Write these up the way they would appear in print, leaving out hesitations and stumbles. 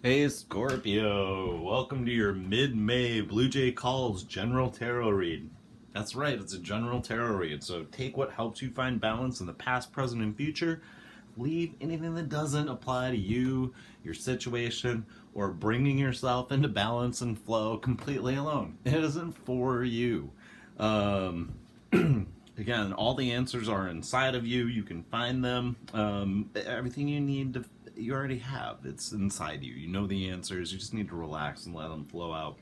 Hey Scorpio, welcome to your mid-May Blue Jay Calls General Tarot read. That's right, it's a general tarot read, so take what helps you find balance in the past, present, and future. Leave anything that doesn't apply to you, your situation, or bringing yourself into balance and flow completely alone. It isn't for you. Um, Again, all the answers are inside of you. You can find them. Everything you need to, you already have. It's inside you. You know the answers. You just need to relax and let them flow out.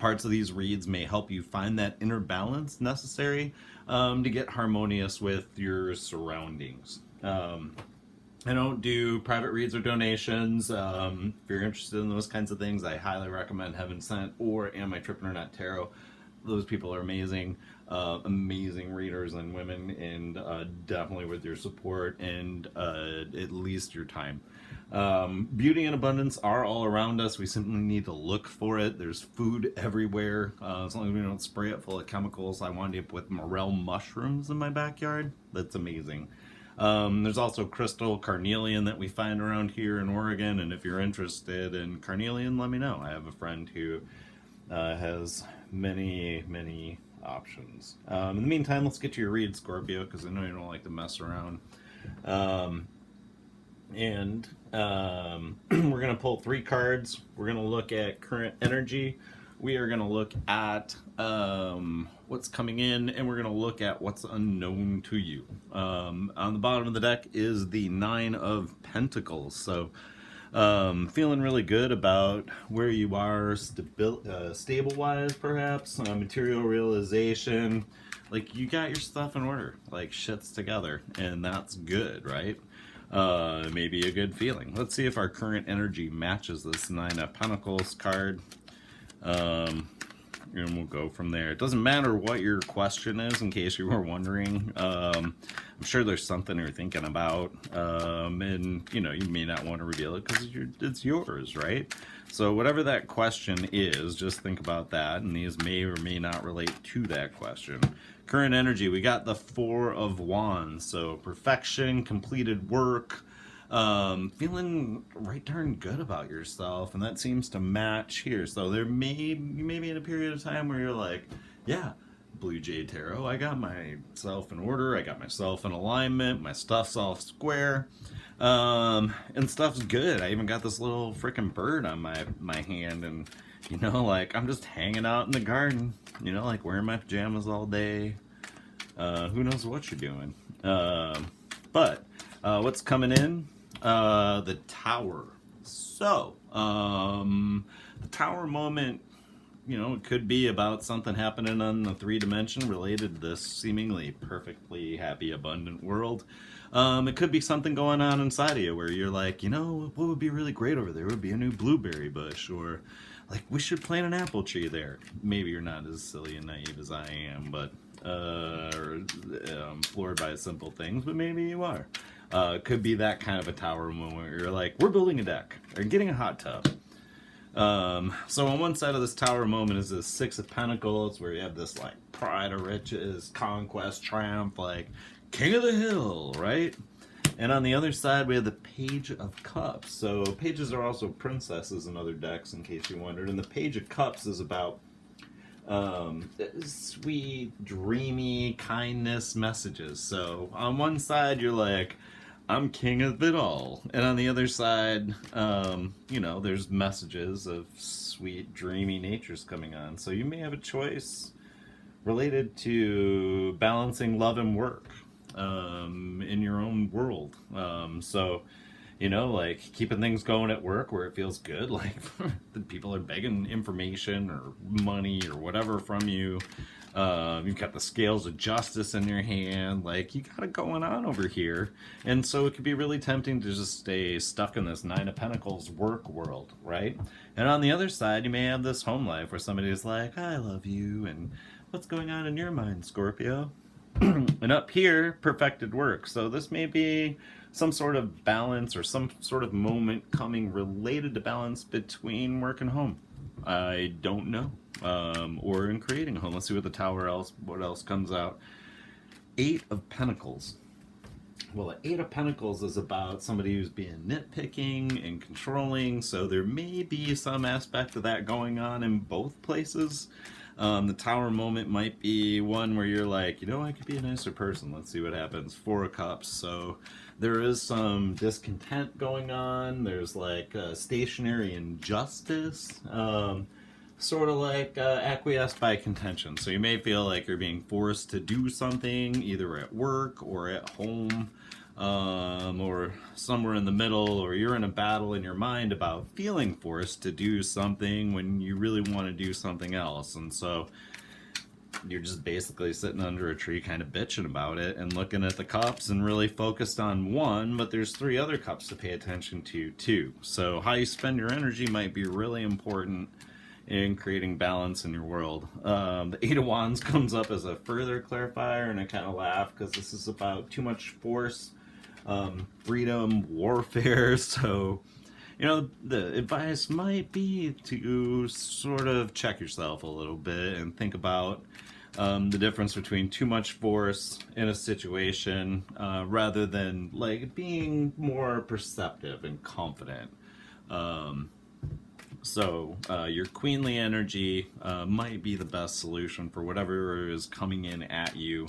Parts of these reads may help you find that inner balance necessary to get harmonious with your surroundings. I don't do private reads or donations. If you're interested in those kinds of things, I highly recommend Heaven Sent or Am I Tripping or Not Tarot. Those people are amazing, amazing readers and women, and definitely with your support and at least your time. Beauty and abundance are all around us. We simply need to look for it. There's food everywhere. As long as we don't spray it full of chemicals. I wound up with morel mushrooms in my backyard. That's amazing. There's also crystal carnelian that we find around here in Oregon, and if you're interested in carnelian, let me know. I have a friend who has many options. In the meantime, let's get to your read, Scorpio, because I know you don't like to mess around. And we're going to pull three cards. We're going to look at current energy. We are going to look at what's coming in, and we're going to look at what's unknown to you. On the bottom of the deck is the Nine of Pentacles. So feeling really good about where you are stable-wise, perhaps. Material realization. Like, you got your stuff in order. Like, shit's together, and that's good, right? Maybe a good feeling. Let's see if our current energy matches this Nine of Pentacles card. And we'll go from there. It doesn't matter what your question is, in case you were wondering. I'm sure there's something you're thinking about, and you may not want to reveal it because it's yours, right? So whatever that question is, just think about that, and these may or may not relate to that question. Current energy, we got the Four of Wands, so perfection, completed work, feeling right darn good about yourself, and that seems to match here. So you may be in a period of time where you're like, yeah, Blue Jay Tarot, I got myself in order, I got myself in alignment, my stuff's all square, and stuff's good. I even got this little freaking bird on my hand, and like, I'm just hanging out in the garden, like wearing my pajamas all day. Who knows what you're doing. But what's coming in? The Tower. So, the Tower moment, it could be about something happening on the three dimension related to this seemingly perfectly happy, abundant world. It could be something going on inside of you where you're like, what would be really great over there would be a new blueberry bush, or like, we should plant an apple tree there. Maybe you're not as silly and naive as I am, but floored by simple things, but maybe you are. Could be that kind of a tower moment where you're like, we're building a deck or getting a hot tub. So on one side of this tower moment is this Six of Pentacles, where you have this like pride of riches, conquest, triumph, like king of the hill, right? And on the other side, we have the Page of Cups. So pages are also princesses in other decks, in case you wondered. And the Page of Cups is about sweet, dreamy kindness messages. So on one side, you're like, I'm king of it all. And on the other side, there's messages of sweet, dreamy natures coming on. So you may have a choice related to balancing love and work in your own world. Like keeping things going at work where it feels good, like the people are begging information or money or whatever from you. You've got the scales of justice in your hand, like you got it going on over here. And so it could be really tempting to just stay stuck in this Nine of Pentacles work world, right? And on the other side, you may have this home life where somebody's like, I love you, and what's going on in your mind, Scorpio? And up here, perfected work. So this may be some sort of balance or some sort of moment coming related to balance between work and home. I don't know. Or in creating a home. Let's see what the Tower what else comes out. Eight of Pentacles. Well, the Eight of Pentacles is about somebody who's being nitpicking and controlling, so there may be some aspect of that going on in both places. The Tower moment might be one where you're like, I could be a nicer person. Let's see what happens. Four of Cups. So there is some discontent going on. There's like stationary injustice. Sort of like acquiesced by contention. So you may feel like you're being forced to do something either at work or at home, or somewhere in the middle, or you're in a battle in your mind about feeling forced to do something when you really want to do something else. And so you're just basically sitting under a tree kind of bitching about it and looking at the cups and really focused on one, but there's three other cups to pay attention to too. So how you spend your energy might be really important in creating balance in your world. The Eight of Wands comes up as a further clarifier, and I kind of laugh because this is about too much force, freedom, warfare. So, the advice might be to sort of check yourself a little bit and think about the difference between too much force in a situation rather than like being more perceptive and confident. So your queenly energy might be the best solution for whatever is coming in at you.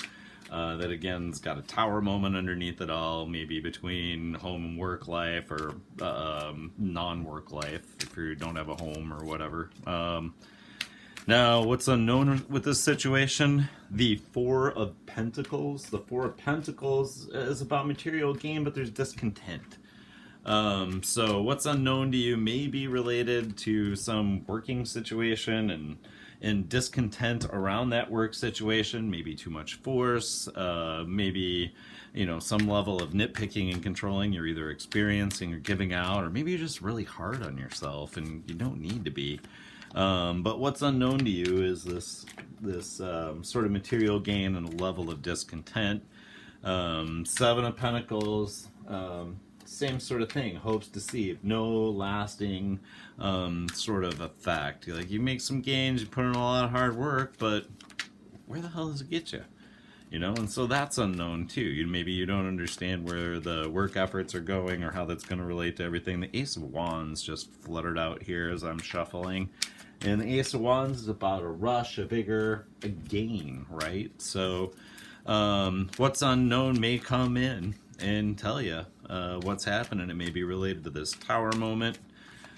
That again's got a Tower moment underneath it all, maybe between home and work life or non-work life if you don't have a home or whatever. Now, what's unknown with this situation? The Four of Pentacles. The Four of Pentacles is about material gain, but there's discontent. So what's unknown to you may be related to some working situation and discontent around that work situation, maybe too much force, maybe, some level of nitpicking and controlling you're either experiencing or giving out, or maybe you're just really hard on yourself and you don't need to be. But what's unknown to you is this sort of material gain and a level of discontent. Seven of Pentacles, same sort of thing, hopes deceived, no lasting sort of effect. You make some gains, you put in a lot of hard work, but where the hell does it get you? And so that's unknown too. Maybe you don't understand where the work efforts are going or how that's going to relate to everything. The Ace of Wands just fluttered out here as I'm shuffling. And the Ace of Wands is about a rush, a vigor, a gain, right? So what's unknown may come in and tell you what's happening. It may be related to this Tower moment.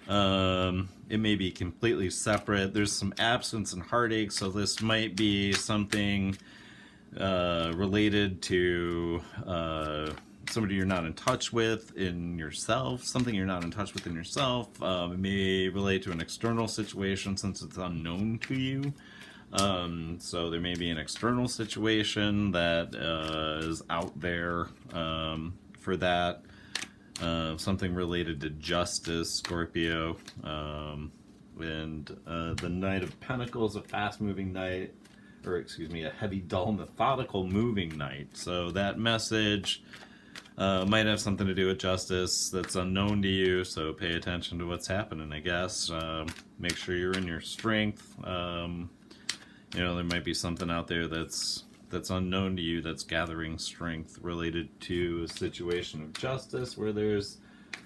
It may be completely separate. There's some absence and heartache, so this might be something related to somebody you're not in touch with in yourself, something you're not in touch with in yourself. It may relate to an external situation since it's unknown to you. So there may be an external situation that is out there for that. Something related to justice, Scorpio. And the Knight of Pentacles, a fast-moving knight, or excuse me, a heavy, dull, methodical, moving knight. So that message might have something to do with justice that's unknown to you, so pay attention to what's happening, I guess. Make sure you're in your strength. There might be something out there that's unknown to you that's gathering strength related to a situation of justice where there's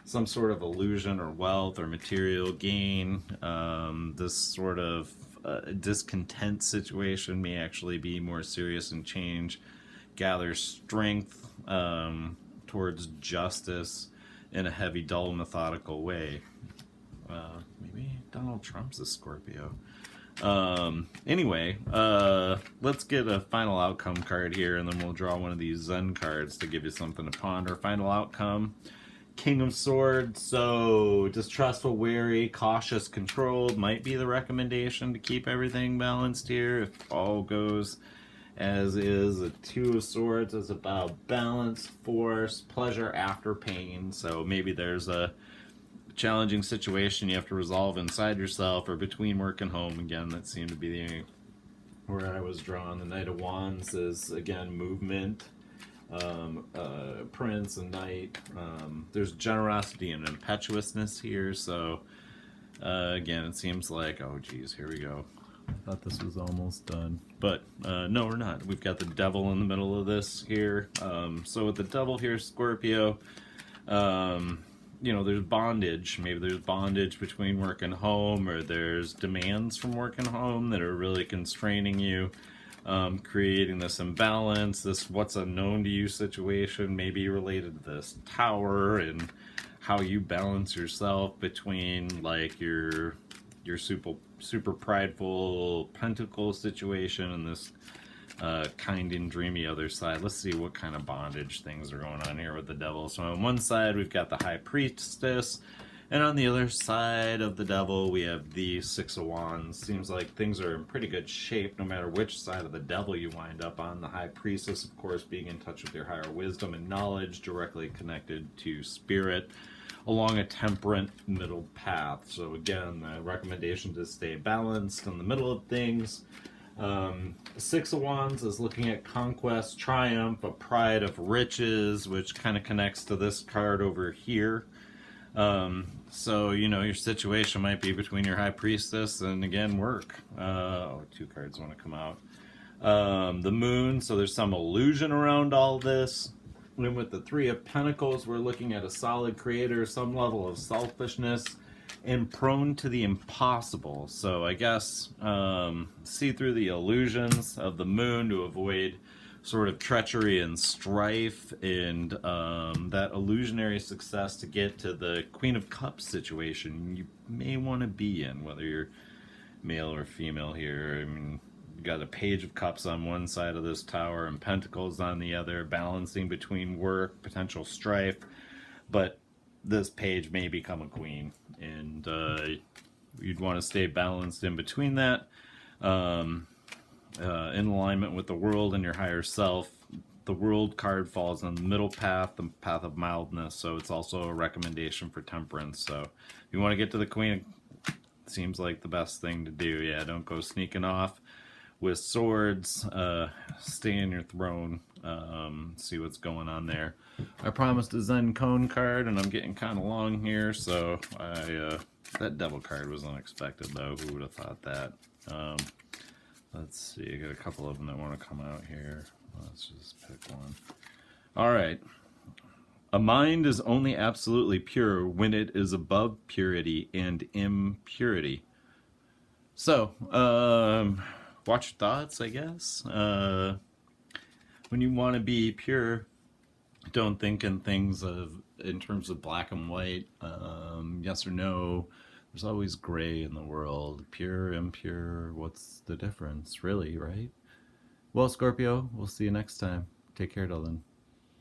some sort of illusion or wealth or material gain. This sort of discontent situation may actually be more serious and change, gather strength towards justice in a heavy, dull, methodical way. Maybe Donald Trump's a Scorpio. Anyway, let's get a final outcome card here, and then we'll draw one of these Zen cards to give you something to ponder. Final outcome, King of Swords. So distrustful, wary, cautious, controlled might be the recommendation to keep everything balanced here. If all goes as is, a Two of Swords is about balance, force, pleasure after pain. So maybe there's a challenging situation you have to resolve inside yourself or between work and home. Again, that seemed to be where I was drawn. The Knight of Wands is, again, movement, Prince and Knight. There's generosity and impetuousness here, so again, it seems like, oh geez, here we go. Thought this was almost done, but no, we're not. We've got the devil in the middle of this here. So with the devil here, Scorpio, you know, there's bondage. Maybe there's bondage between work and home, or there's demands from work and home that are really constraining you, creating this imbalance, this what's unknown to you situation, maybe related to this tower and how you balance yourself between like your super prideful pentacle situation and this kind and dreamy other side. Let's see what kind of bondage things are going on here with the devil. So on one side we've got the high priestess, and on the other side of the devil we have the Six of Wands. Seems like things are in pretty good shape no matter which side of the devil you wind up on. The high priestess, of course, being in touch with your higher wisdom and knowledge, directly connected to spirit, along a temperate middle path. So again, the recommendation to stay balanced in the middle of things. Six of Wands is looking at conquest, triumph, a pride of riches, which kind of connects to this card over here. So, you know, your situation might be between your high priestess and, again, work. Two cards want to come out. The moon, so there's some illusion around all this. And with the Three of Pentacles, we're looking at a solid creator, some level of selfishness, and prone to the impossible. So I guess see through the illusions of the moon to avoid sort of treachery and strife, and that illusionary success to get to the Queen of Cups situation you may want to be in, whether you're male or female here. I mean, you got a Page of Cups on one side of this tower and Pentacles on the other, balancing between work, potential strife, but this page may become a queen, and you'd want to stay balanced in between that, in alignment with the world and your higher self. The World card falls on the middle path, the path of mildness, so it's also a recommendation for temperance. So if you want to get to the queen, it seems like the best thing to do. Yeah, don't go sneaking off with swords. Stay in your throne. See what's going on there. I promised a Zen Cone card, and I'm getting kind of long here, so that devil card was unexpected, though. Who would have thought that? Let's see. I got a couple of them that want to come out here. Let's just pick one. All right. A mind is only absolutely pure when it is above purity and impurity. So, watch your thoughts, I guess. When you want to be pure, don't think in things in terms of black and white, yes or no. There's always gray in the world. Pure, impure, what's the difference, really, right? Well, Scorpio, we'll see you next time. Take care till then.